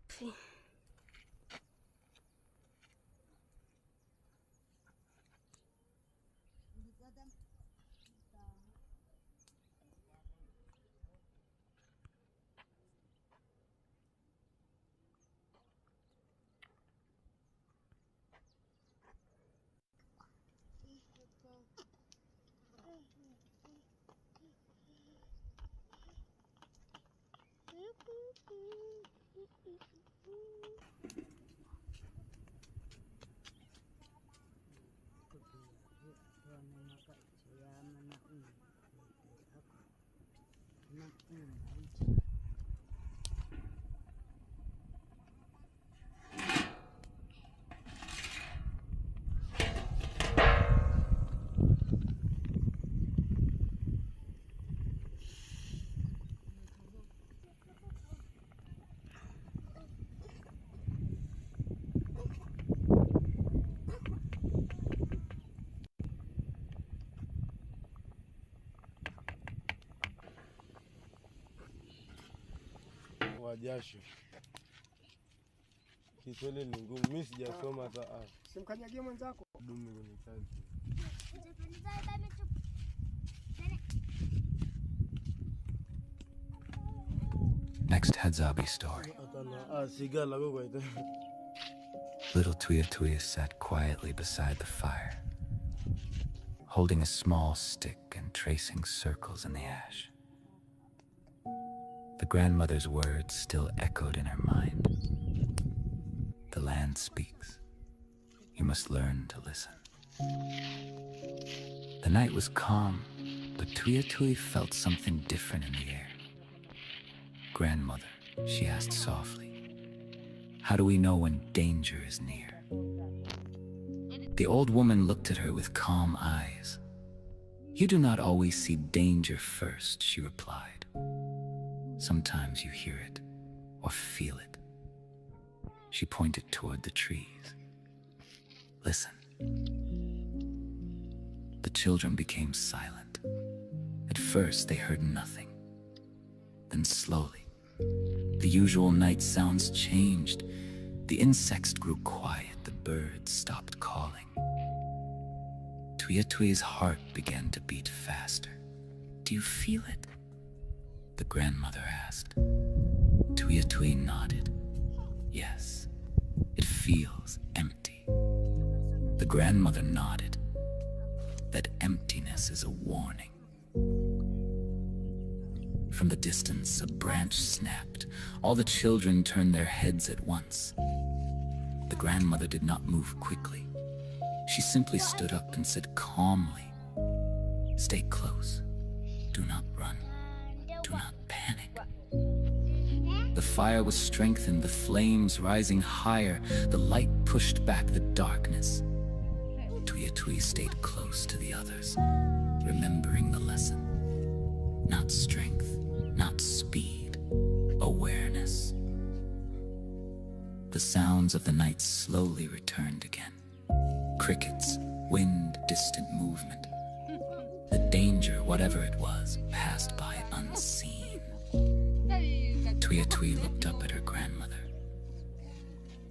Sí. Jasho. Kiswahili ni ngumu. Mimi sijasoma hata Simkanyagie mwenzako. Dumu kwenye kazi. Next Hadzabe story. Little Tuya sat quietly beside the fire, holding a small stick and tracing circles in the ash. The grandmother's words still echoed in her mind. The land speaks. You must learn to listen. The night was calm, but Tuya felt something different in the air. Grandmother, she asked softly, how do we know when danger is near? The old woman looked at her with calm eyes. You do not always see danger first, she replied. Sometimes you hear it or feel it. She pointed toward the trees. Listen. The children became silent. At first they heard nothing. Then slowly, the usual night sounds changed. The insects grew quiet. The birds stopped calling. Tuya's heart began to beat faster. Do you feel it? The grandmother asked. Tuya nodded. Yes, it feels empty. The grandmother nodded. That emptiness is a warning. From the distance, a branch snapped. All the children turned their heads at once. The grandmother did not move quickly. She simply stood up and said calmly, "Stay close. Do not run. Do not panic." The fire was strengthened, the flames rising higher. The light pushed back the darkness. Tuya stayed close to the others, remembering the lesson. Not strength, not speed, awareness. The sounds of the night slowly returned again. Crickets, wind, distant movement. The danger, whatever it was, passed by unseen. Tuya looked up at her grandmother.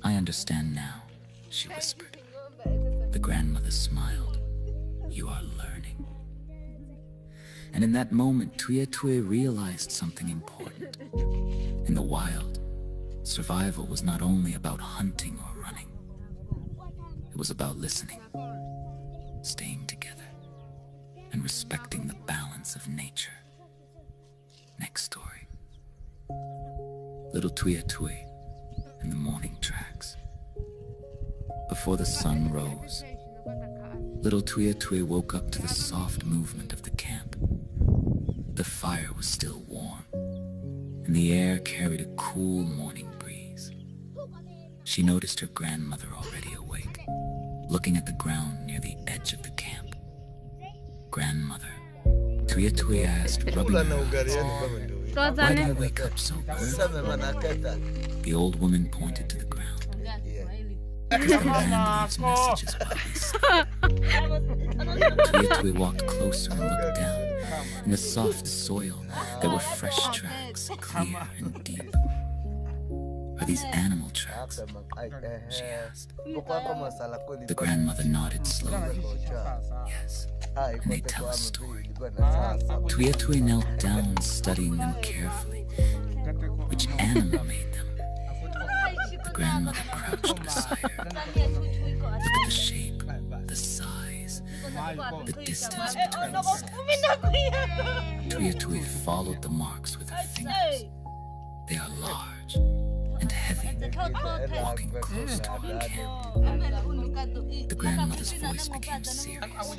"I understand now," she whispered. The grandmother smiled. "You are learning." And in that moment, Tuya realized something important. In the wild, survival was not only about hunting or running. It was about listening, staying together, and respecting the balance of nature. Next story. Little Tuya and the morning tracks. Before the sun rose, little Tuya woke up to the soft movement of the camp. The fire was still warm, and the air carried a cool morning breeze. She noticed her grandmother already awake, looking at the ground near the edge of the camp. "Grandmother," Tuya asked, rubbing her eyes, "Why do you wake up so early?" The old woman pointed to the ground. because the land leaves messages while we sleep. Tui walked closer and looked down. In the soft soil, there were fresh tracks, clear and deep. Are these animal tracks? She asked. The grandmother nodded slowly. Yes, and they tell a story. Tui knelt down, studying them carefully. Which animal made them? The grandmother crouched beside her. Look at the shape, the size, the distance between us. Tui followed the marks with her fingers. They are large and heavy, walking close to her camp. The grandmother's voice became serious.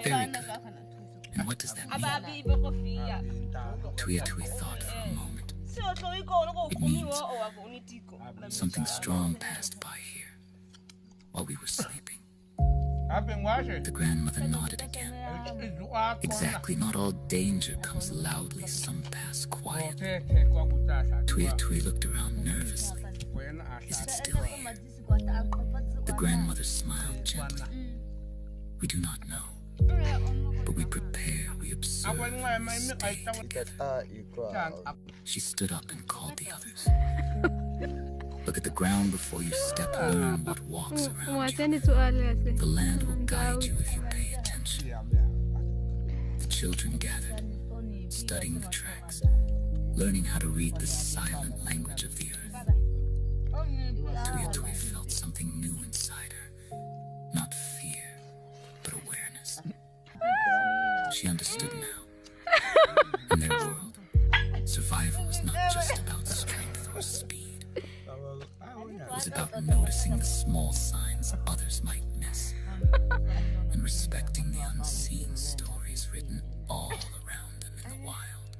Very good. And what does that mean? Tui thought for a moment. It means something strong passed by here while we were sleeping. The grandmother nodded again. Exactly, not all danger comes loudly, some pass quietly. Tui looked around nervously. Is it still here? The grandmother smiled gently. We do not know, but we prepare, we observe, and we stay together. She stood up and called the others. Look at the ground before you step, learn what walks around you. The land will guide you if you pay attention. The children gathered, studying the tracks, learning how to read the silent language of the earth. Tui felt something new inside her. Not fear, but awareness. She understood now. In their world, survival was not just about strength or speed. It was about noticing the small signs others might miss and respecting the unseen stories written all around them in the wild.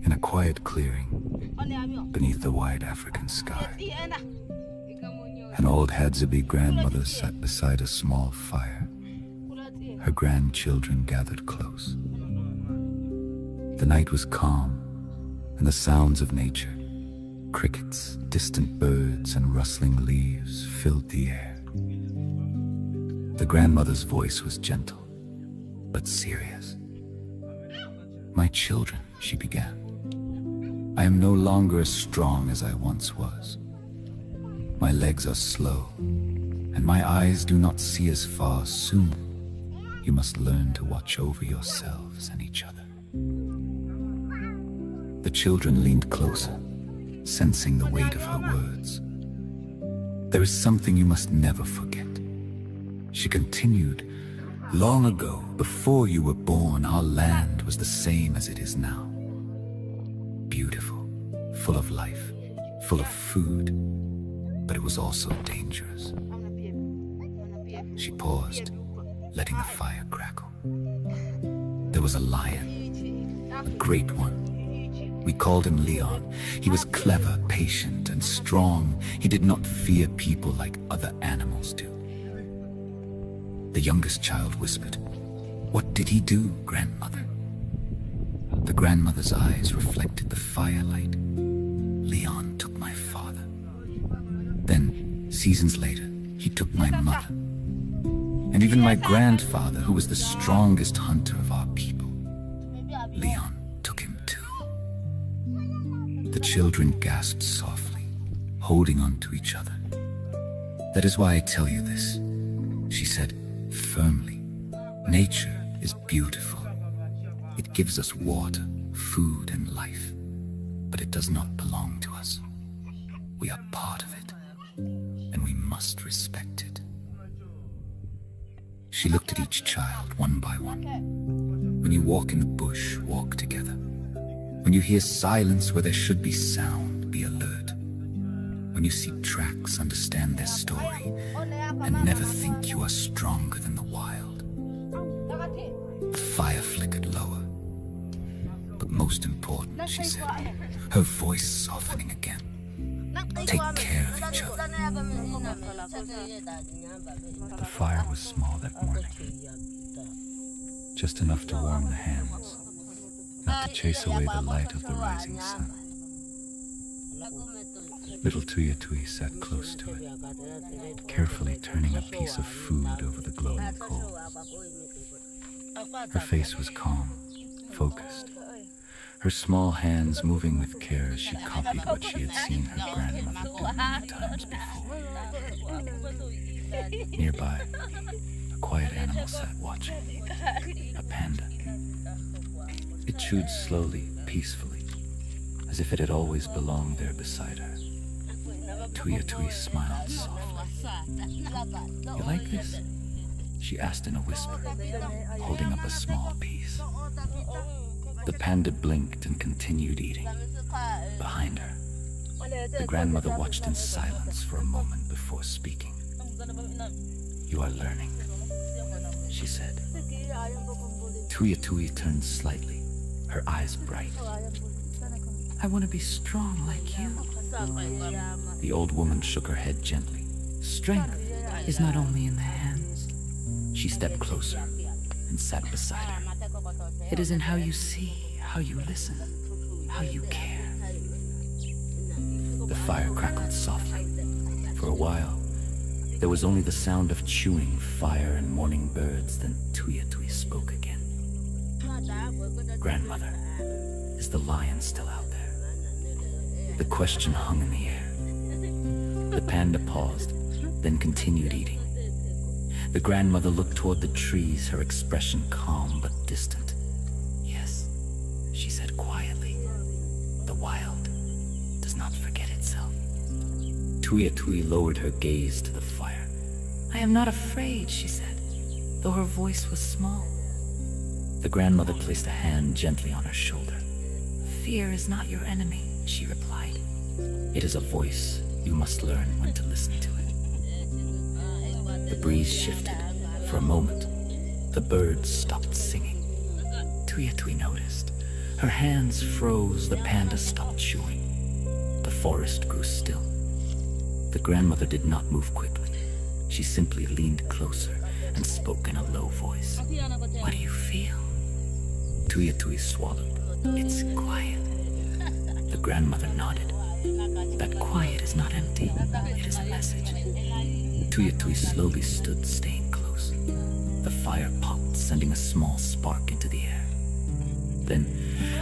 In a quiet clearing beneath the wide African sky, an old Hadzabe grandmother sat beside a small fire. Her grandchildren gathered close. The night was calm, and the sounds of nature, crickets, distant birds, and rustling leaves filled the air. The grandmother's voice was gentle, but serious. "My children," she began, "I am no longer as strong as I once was. My legs are slow, and my eyes do not see as far. Soon, you must learn to watch over yourselves and each other." The children leaned closer, sensing the weight of her words. "There is something you must never forget," she continued. "Long ago, before you were born, our land was the same as it is now. Beautiful, full of life, full of food, but it was also dangerous." She paused, letting the fire crackle. "There was a lion, a great one. We called him Leon. He was clever, patient, and strong. He did not fear people like other animals do." The youngest child whispered, "What did he do, grandmother?" The grandmother's eyes reflected the firelight. "Leon took my father. Then, seasons later, he took my mother. And even my grandfather, who was the strongest hunter of our people. Leon took him too." The children gasped softly, holding on to each other. "That is why I tell you this," she said firmly. "Nature is beautiful. It gives us water, food, and life, but it does not belong to us. We are part of it, and we must respect it." She looked at each child one by one. "When you walk in the bush, walk together. When you hear silence where there should be sound, be alert. When you see tracks, understand their story, and never think you are stronger than the wild." The fire flickered lower. "But most important," she said, her voice softening again, "take care of each other." The fire was small that morning, just enough to warm the hands, not to chase away the light of the rising sun. Little Tuya Tui sat close to it, carefully turning a piece of food over the glowing coals. Her face was calm, focused, her small hands moving with care as she copied what she had seen her grandmother do many times before. Nearby, a quiet animal sat watching, a panda. It chewed slowly, peacefully, as if it had always belonged there beside her. Tuya Tui smiled softly. "You like this?" she asked in a whisper, holding up a small piece. The panda blinked and continued eating. Behind her, the grandmother watched in silence for a moment before speaking. "You are learning," she said. Tuya Tui turned slightly, her eyes bright. "I want to be strong like you." The old woman shook her head gently. "Strength is not only in the hands." She stepped closer and sat beside her. "It is in how you see, how you listen, how you care." The fire crackled softly. For a while, there was only the sound of chewing fire and morning birds. Then Tuya Tui spoke again. "Grandmother, is the lion still out there?" The question hung in the air. The panda paused, then continued eating. The grandmother looked toward the trees, her expression calm but distant. "Yes," she said quietly. "The wild does not forget itself." Tuya Tui lowered her gaze to the fire. "I am not afraid," she said, though her voice was small. The grandmother placed a hand gently on her shoulder. "Fear is not your enemy," she replied. "It is a voice. You must learn when to listen to it." The breeze shifted. For a moment, the birds stopped singing. Tuya Tui noticed. Her hands froze, the panda stopped chewing. The forest grew still. The grandmother did not move quickly. She simply leaned closer and spoke in a low voice. "What do you feel?" Tuya Tui swallowed. "It's quiet." The grandmother nodded. "That quiet is not empty. It is a message." Tuya Tui slowly stood, staying close. The fire popped, sending a small spark into the air. Then,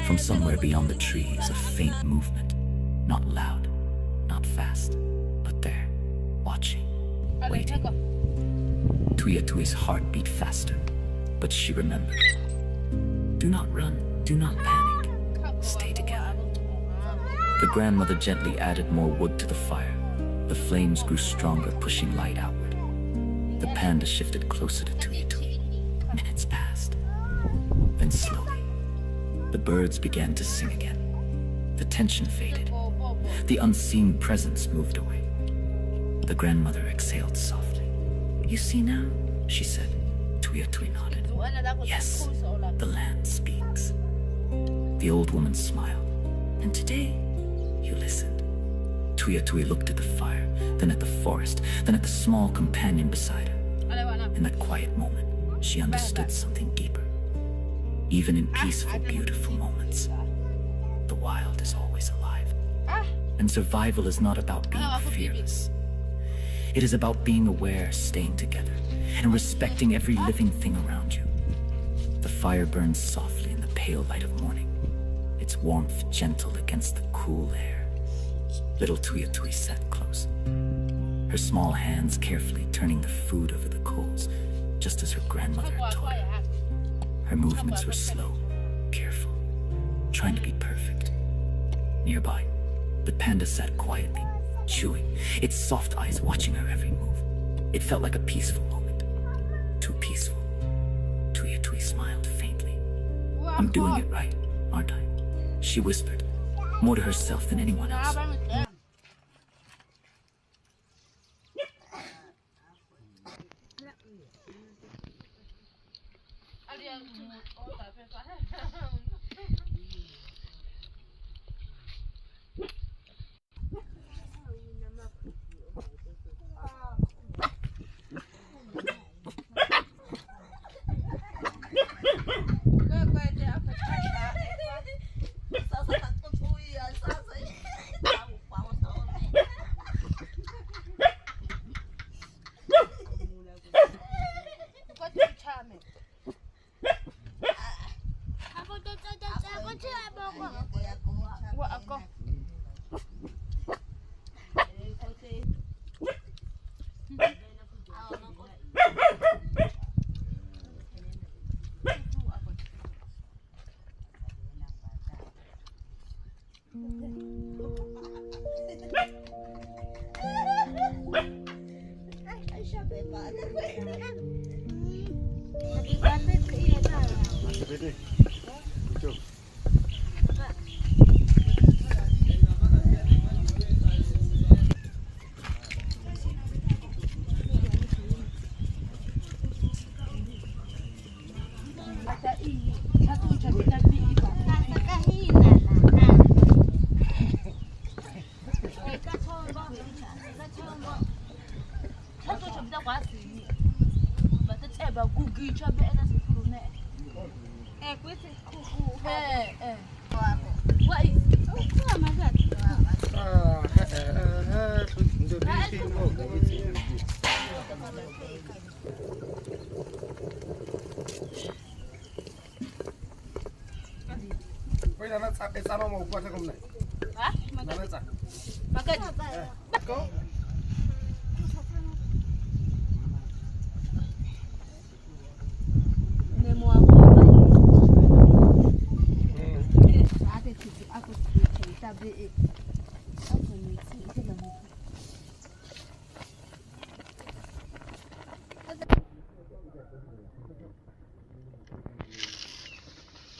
from somewhere beyond the trees, a faint movement. Not loud, not fast, but there, watching, waiting. Tui's heart beat faster, but she remembered. Do not run, do not panic. Stay together. The grandmother gently added more wood to the fire. The flames grew stronger, pushing light outward. The panda shifted closer to Tui. Minutes passed. Then slowly, the birds began to sing again. The tension faded. The unseen presence moved away. The grandmother exhaled softly. You see now, she said. Tui nodded. Yes, the land speaks. The old woman smiled. And today, you listened. Tui looked at the fire, then at the forest, then at the small companion beside her. In that quiet moment, she understood something deeper. Even in peaceful, beautiful moments, the wild is always alive. And survival is not about being fearless. It is about being aware, staying together, and respecting every living thing around you. The fire burns softly in the pale light of morning, its warmth gentle against the cool air. Little Tui sat close, her small hands carefully turning the food over the coals, just as her grandmother had taught her. Her movements were slow, careful, trying to be perfect. Nearby, the panda sat quietly, chewing, its soft eyes watching her every move. It felt like a peaceful moment. Too peaceful. Tui smiled faintly. I'm doing it right, aren't I? She whispered, more to herself than anyone else.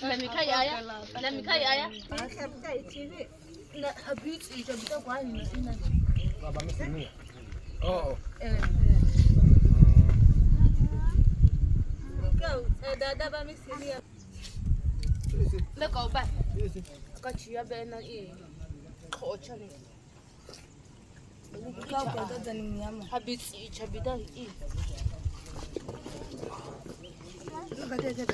Let me cut ya. Let me cut ya. Oh. Look go back. Got you up and eat. Coach on it. Habits each of it. Look at it.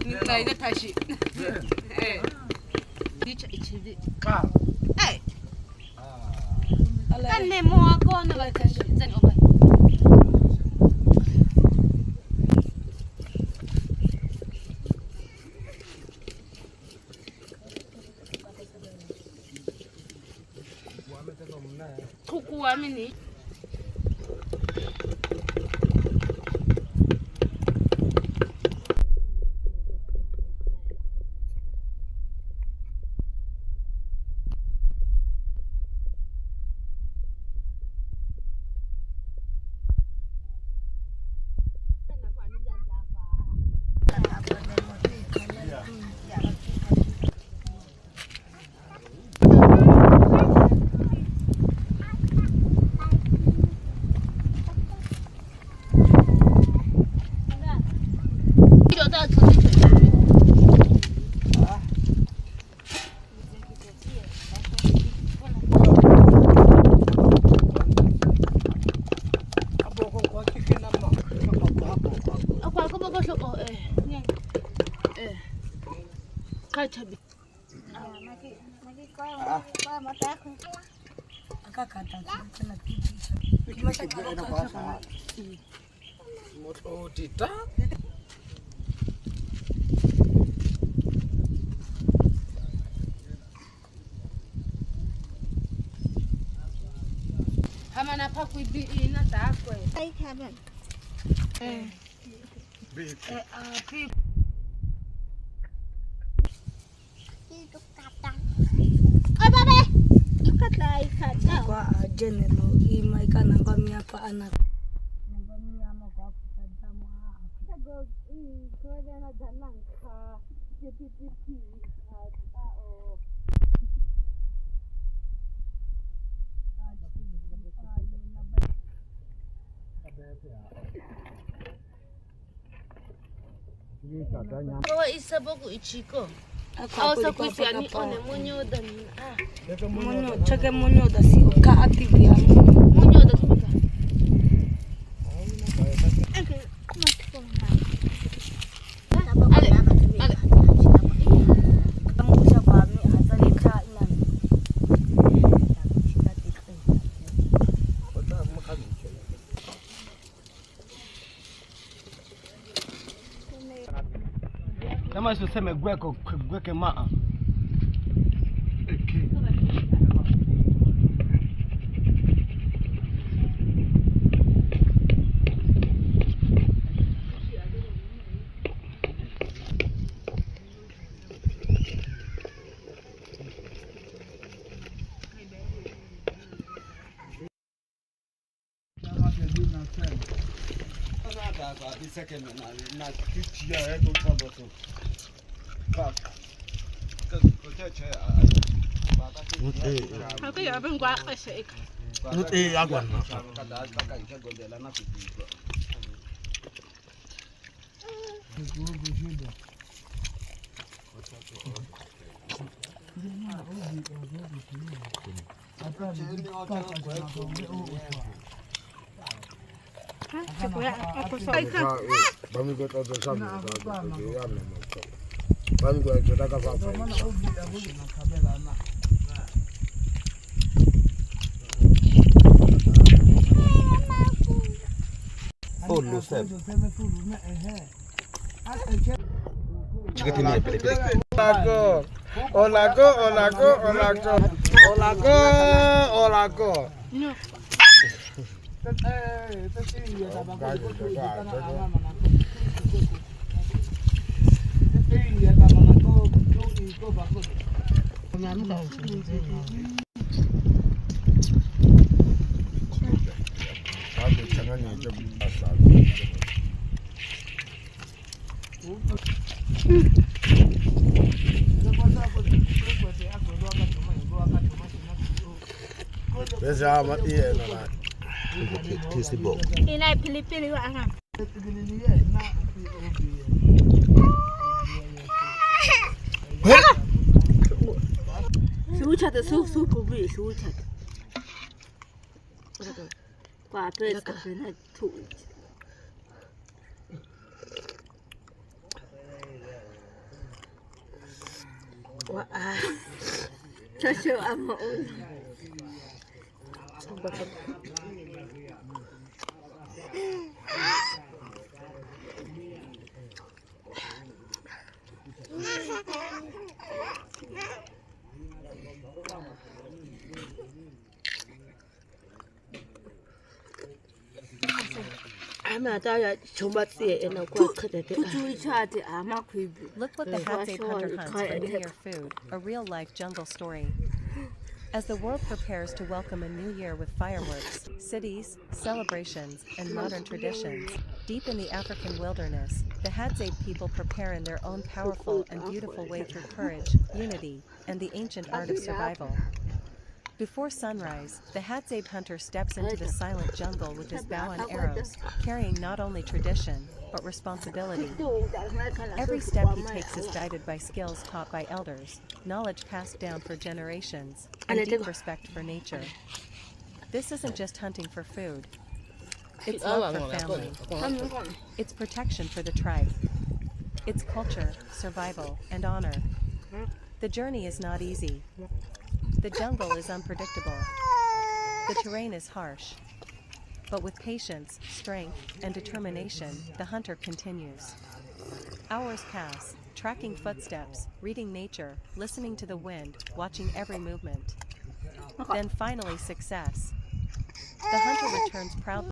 Ninaida tashi. Dicha ichidi. Hey. Kan demo ako na ba dyan o ba? Kukuha mini. Hamana pa kuibi ina takwe. Ai kaban. Kwa general imai kana kwa miaka anak. Namba miyama kwa kutazama. Tago ko na dalang ka pipipi o. Kwa isa boku ichiko. Ausa kuisi ani one munyo da ni. Munyo chake munyo da si ka active ya. Munyo da tupika. Kama usiseme gweke maa. Olago. Inai pilipili wa anga. Sucha de su kubi sucha. Kwa pesa na tu. Wa Chacho amo. I'm a tired, so much in a quick cut at it. I'm a creep. Look what the Hadzabe hunter hunts for New Year food, a real-life jungle story. As the world prepares to welcome a new year with fireworks, cities, celebrations, and modern traditions, deep in the African wilderness, the Hadzabe people prepare in their own powerful and beautiful way through courage, unity, and the ancient art of survival. Before sunrise, the Hadzabe hunter steps into the silent jungle with his bow and arrows, carrying not only tradition, but responsibility. Every step he takes is guided by skills taught by elders, knowledge passed down for generations, and deep respect for nature. This isn't just hunting for food. It's love for family. It's protection for the tribe. It's culture, survival, and honor. The journey is not easy. The jungle is unpredictable. The terrain is harsh. But with patience, strength, and determination, the hunter continues. Hours pass, tracking footsteps, reading nature, listening to the wind, watching every movement. Then finally success. The hunter returns proudly